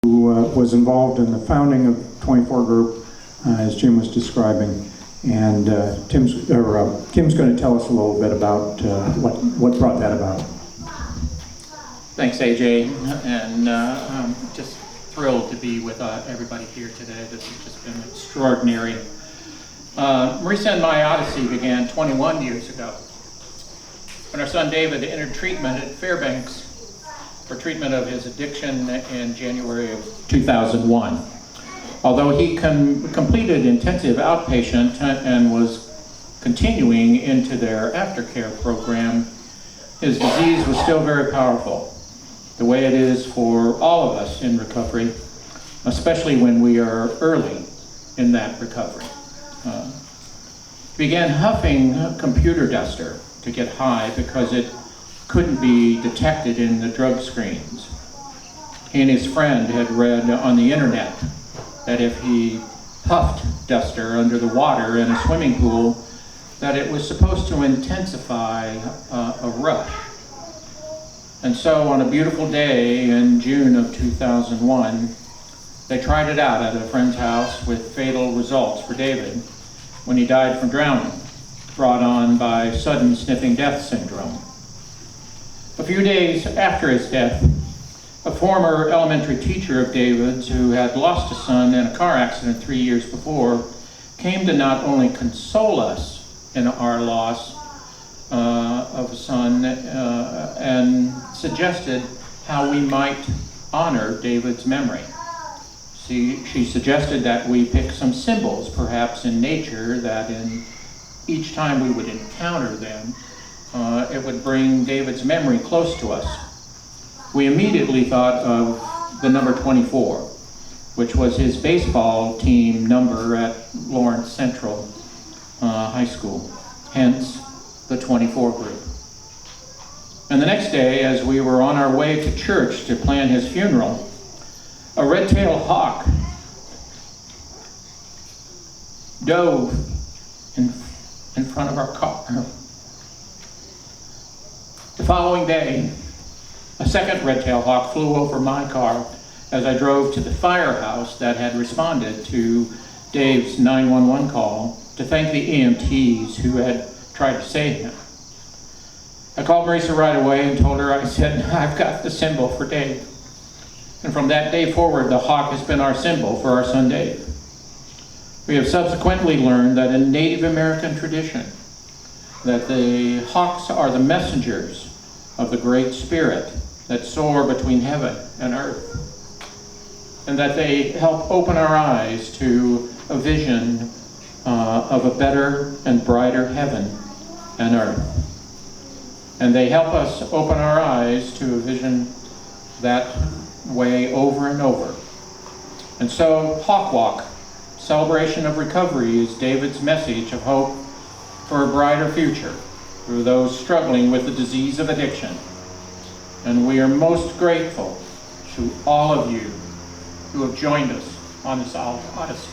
who was involved in the founding of 24 Group, as Jim was describing. And Kim's going to tell us a little bit about what brought that about. Thanks, AJ, and I'm just thrilled to be with everybody here today. This has just been extraordinary. Marisa and my odyssey began 21 years ago when our son David entered treatment at Fairbanks for treatment of his addiction in January of 2001. Although he completed intensive outpatient and was continuing into their aftercare program, his disease was still very powerful, the way it is for all of us in recovery, especially when we are early in that recovery. He began huffing computer duster to get high because it couldn't be detected in the drug screens. He and his friend had read on the internet that if he puffed duster under the water in a swimming pool, that it was supposed to intensify a rush. And so on a beautiful day in June of 2001, they tried it out at a friend's house with fatal results for David when he died from drowning, brought on by sudden sniffing death syndrome. A few days after his death, a former elementary teacher of David's who had lost a son in a car accident 3 years before came to not only console us in our loss of a son and suggested how we might honor David's memory. She suggested that we pick some symbols, perhaps in nature, that in each time we would encounter them, it would bring David's memory close to us. We immediately thought of the number 24, which was his baseball team number at Lawrence Central High School, hence the 24 Group. And the next day, as we were on our way to church to plan his funeral, a red-tailed hawk dove in front of our car. The following day, a second red-tailed hawk flew over my car as I drove to the firehouse that had responded to Dave's 911 call to thank the EMTs who had tried to save him. I called Marisa right away and told her, I said, I've got the symbol for Dave. And from that day forward, the hawk has been our symbol for our son Dave. We have subsequently learned that in Native American tradition, that the hawks are the messengers of the Great Spirit that soar between heaven and earth, and that they help open our eyes to a vision of a better and brighter heaven and earth. And they help us open our eyes to a vision that way over and over. And so Hawk Walk, celebration of recovery, is David's message of hope for a brighter future for those struggling with the disease of addiction. And we are most grateful to all of you who have joined us on this odyssey.